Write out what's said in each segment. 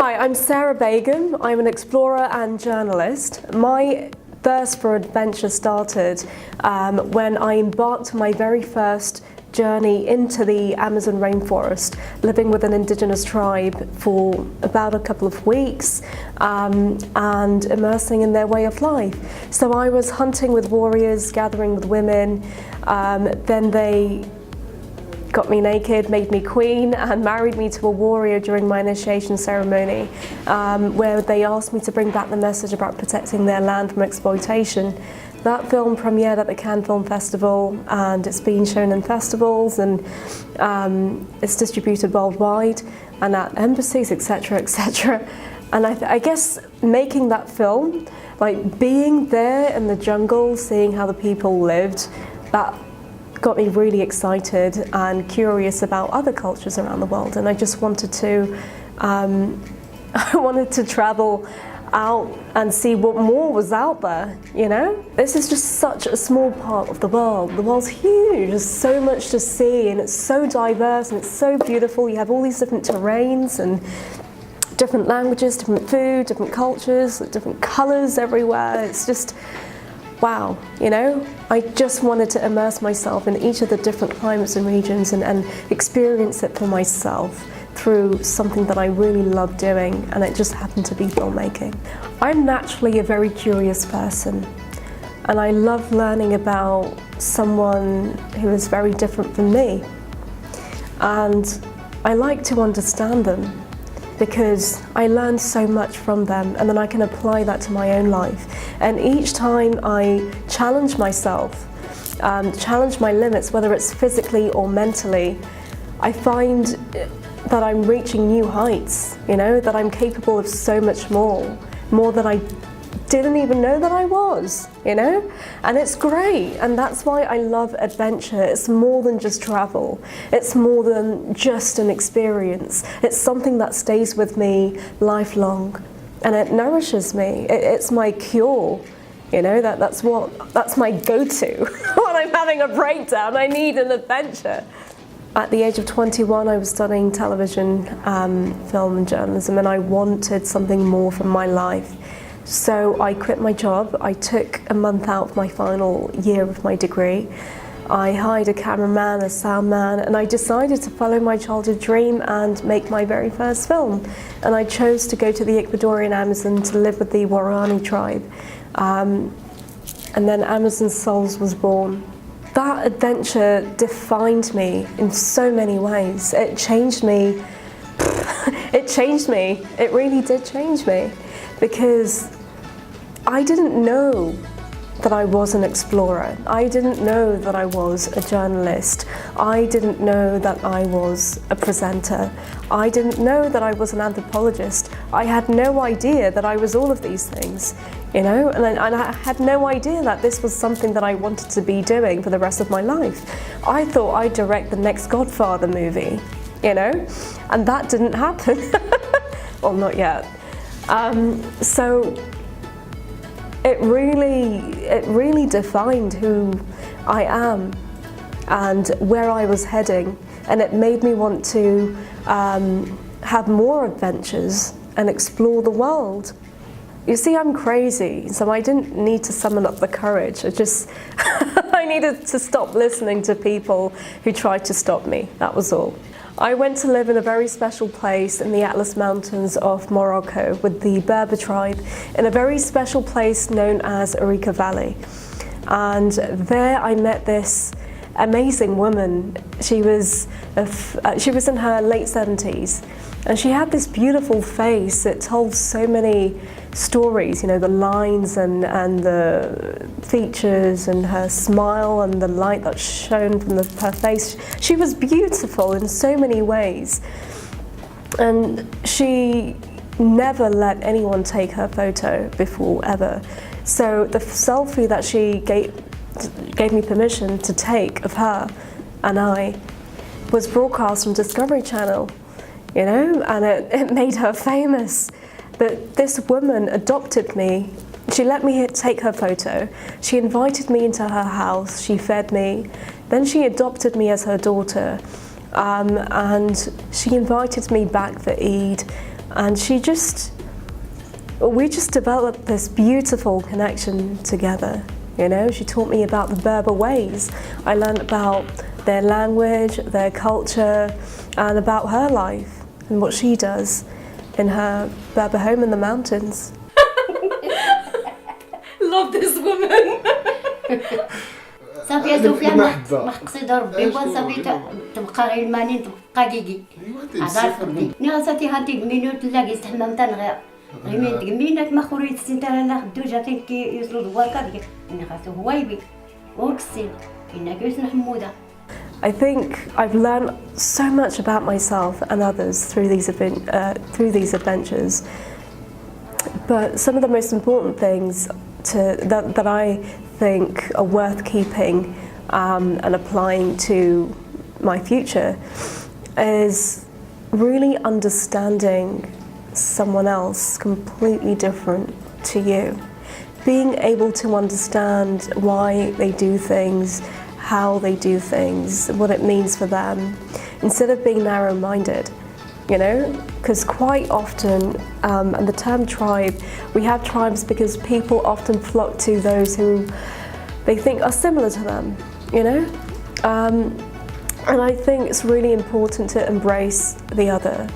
Hi, I'm Sarah Begum. I'm an explorer and journalist. My thirst for adventure started when I embarked on my very first journey into the Amazon rainforest, living with an indigenous tribe for about a couple of weeks and immersing in their way of life. So I was hunting with warriors, gathering with women, then they got me naked, made me queen, and married me to a warrior during my initiation ceremony, where they asked me to bring back the message about protecting their land from exploitation. That film premiered at the Cannes Film Festival, and it's been shown in festivals, and it's distributed worldwide and at embassies, etc., etc. And I guess making that film, like being there in the jungle, seeing how the people lived, that got me really excited and curious about other cultures around the world. And I just wanted to, I wanted to travel out and see what more was out there, you know? This is just such a small part of the world. The world's huge, there's so much to see, and it's so diverse and it's so beautiful. You have all these different terrains and different languages, different food, different cultures, different colors everywhere. It's just, wow, you know? I just wanted to immerse myself in each of the different climates and regions and experience it for myself through something that I really love doing, and it just happened to be filmmaking. I'm naturally a very curious person, and I love learning about someone who is very different from me. And I like to understand them, because I learn so much from them, and then I can apply that to my own life. And each time I challenge myself, challenge my limits, whether it's physically or mentally, I find that I'm reaching new heights, you know, that I'm capable of so much more than I didn't even know that I was, you know? And it's great, and that's why I love adventure. It's more than just travel. It's more than just an experience. It's something that stays with me lifelong, and it nourishes me. It's my cure, you know? That's my go-to. When I'm having a breakdown, I need an adventure. At the age of 21, I was studying television, film and journalism, and I wanted something more from my life. So I quit my job. I took a month out of my final year of my degree. I hired a cameraman, a sound man, and I decided to follow my childhood dream and make my very first film. And I chose to go to the Ecuadorian Amazon to live with the Guarani tribe. And then Amazon Souls was born. That adventure defined me in so many ways. It changed me. It changed me. It really did change me, because I didn't know that I was an explorer. I didn't know that I was a journalist. I didn't know that I was a presenter. I didn't know that I was an anthropologist. I had no idea that I was all of these things, you know? And I had no idea that this was something that I wanted to be doing for the rest of my life. I thought I'd direct the next Godfather movie, you know? And that didn't happen. Well, not yet. So it really defined who I am and where I was heading, and it made me want to have more adventures and explore the world. You see, I'm crazy, so I didn't need to summon up the courage. I needed to stop listening to people who tried to stop me, that was all. I went to live in a very special place in the Atlas Mountains of Morocco with the Berber tribe, in a very special place known as Arica Valley. And there I met this amazing woman. She was in her late 70s, and she had this beautiful face. It told so many stories, you know, the lines and the features and her smile and the light that shone from her face. She was beautiful in so many ways, and she never let anyone take her photo before, ever. So the selfie that she gave me permission to take of her and I was broadcast from Discovery Channel, you know, and it made her famous. But this woman adopted me. She let me take her photo. She invited me into her house. She fed me. Then she adopted me as her daughter. And she invited me back for Eid. and we just developed this beautiful connection together. You know, she taught me about the Berber ways. I learned about their language, their culture, and about her life and what she does in her Berber home in the mountains. Love this woman. صافي يا سفيان ما قصد ربي وصافي تبقى غير الماني تبقى كيكي عذار ربي نغساتي هانتي منوت لا يستحمم تنغير غيمين تقمينك ما خوريت سنتنا لا خدو جاتين كي يوصلوا دواركا ديك إني خاصو هوايبي وكسين إنك يوصل حمودة. I think I've learned so much about myself and others through these adventures. But some of the most important things that I think are worth keeping and applying to my future is really understanding someone else completely different to you. Being able to understand why they do things, how they do things, what it means for them, instead of being narrow-minded, you know? Because quite often, and the term tribe, we have tribes because people often flock to those who they think are similar to them, you know? And I think it's really important to embrace the other,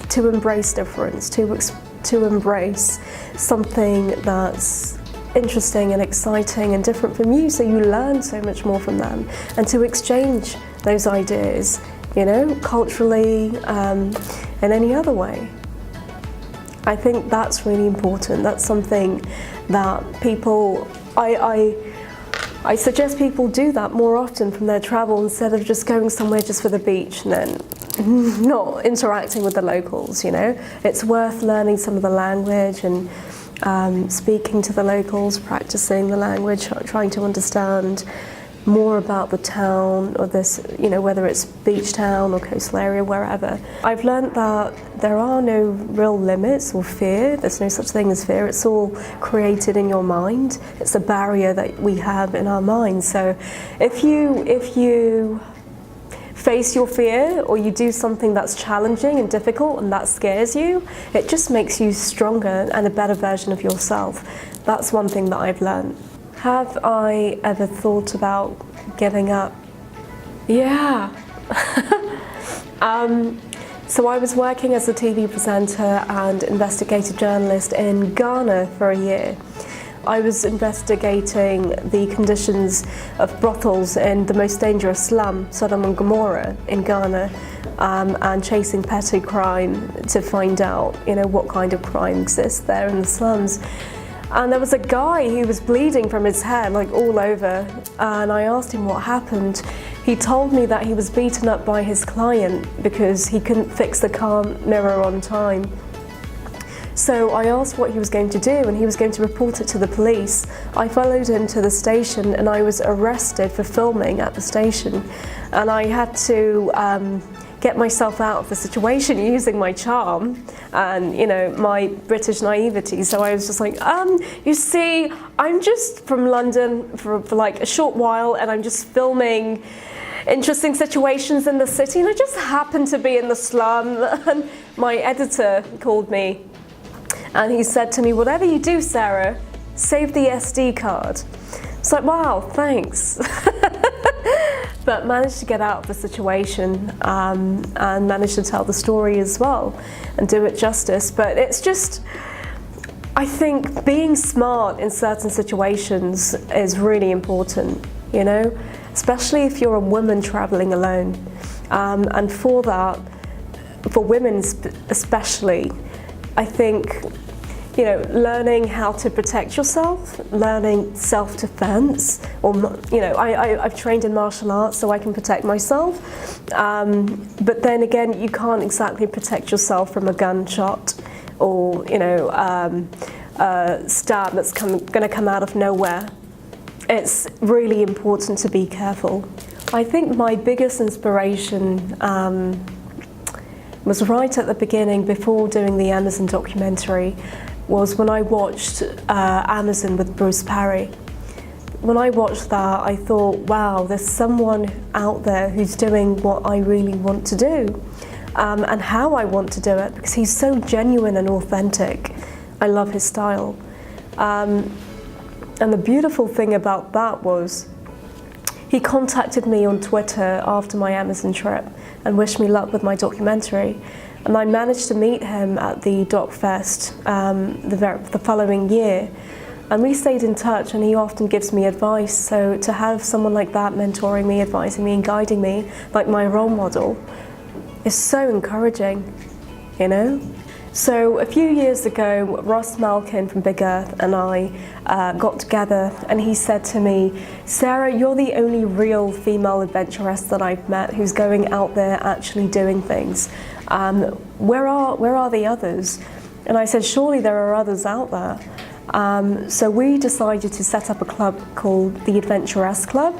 to embrace difference, to embrace something that's interesting and exciting and different from you, so you learn so much more from them, and to exchange those ideas, you know, culturally, in any other way. I think that's really important. That's something that people, I suggest people do that more often from their travel, instead of just going somewhere just for the beach and then not interacting with the locals, you know. It's worth learning some of the language and speaking to the locals, practicing the language, trying to understand more about the town, or this, you know, whether it's beach town or coastal area, wherever. I've learned that there are no real limits or fear. There's no such thing as fear. It's all created in your mind. It's a barrier that we have in our minds. So if you face your fear, or you do something that's challenging and difficult and that scares you, it just makes you stronger and a better version of yourself. That's one thing that I've learned. Have I ever thought about giving up? Yeah. So I was working as a TV presenter and investigative journalist in Ghana for a year. I was investigating the conditions of brothels in the most dangerous slum, Sodom and Gomorrah, in Ghana, and chasing petty crime to find out, you know, what kind of crime exists there in the slums. And there was a guy who was bleeding from his head, like all over, and I asked him what happened. He told me that he was beaten up by his client because he couldn't fix the car mirror on time. So I asked what he was going to do, and he was going to report it to the police. I followed him to the station, and I was arrested for filming at the station. And I had to get myself out of the situation using my charm and, you know, my British naivety. So I was just like, you see, I'm just from London for like a short while, and I'm just filming interesting situations in the city, and I just happened to be in the slum. And my editor called me, and he said to me, whatever you do, Sarah, save the SD card. It's like, wow, thanks. But managed to get out of the situation and managed to tell the story as well and do it justice. But it's just, I think being smart in certain situations is really important, you know, especially if you're a woman traveling alone. And for that, for women especially, I think, you know, learning how to protect yourself, learning self-defense, or, you know, I've trained in martial arts so I can protect myself, but then again, you can't exactly protect yourself from a gunshot or, you know, a stab that's going to come out of nowhere. It's really important to be careful. I think my biggest inspiration was right at the beginning, before doing the Amazon documentary, was when I watched Amazon with Bruce Parry. When I watched that, I thought, wow, there's someone out there who's doing what I really want to do. and how I want to do it, because he's so genuine and authentic. I love his style. And the beautiful thing about that was he contacted me on Twitter after my Amazon trip and wished me luck with my documentary. And I managed to meet him at the Doc Fest the following year. And we stayed in touch, and he often gives me advice. So to have someone like that mentoring me, advising me and guiding me, like my role model, is so encouraging, you know? So a few years ago, Ross Malkin from Big Earth and I got together, and he said to me, "Sarah, you're the only real female adventuress that I've met who's going out there actually doing things. Where are the others?" And I said, "Surely there are others out there." So we decided to set up a club called the Adventuress Club,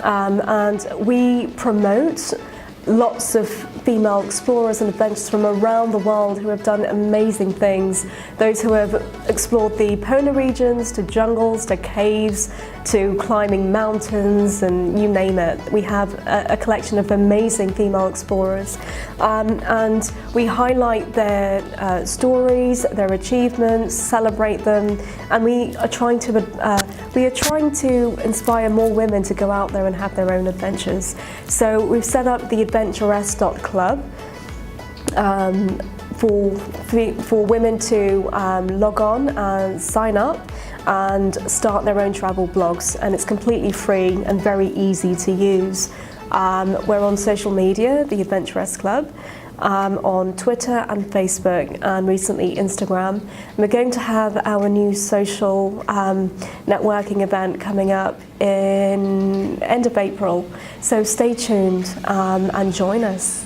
and we promote lots of female explorers and adventurers from around the world who have done amazing things. Those who have explored the polar regions, to jungles, to caves, to climbing mountains, and you name it. We have a collection of amazing female explorers, and we highlight their stories, their achievements, celebrate them, and we are trying to inspire more women to go out there and have their own adventures. So we've set up the adventuress.club for women to log on and sign up and start their own travel blogs, and it's completely free and very easy to use. We're on social media, the Adventuress Club, on Twitter and Facebook, and recently Instagram. And we're going to have our new social networking event coming up in end of April, so stay tuned and join us.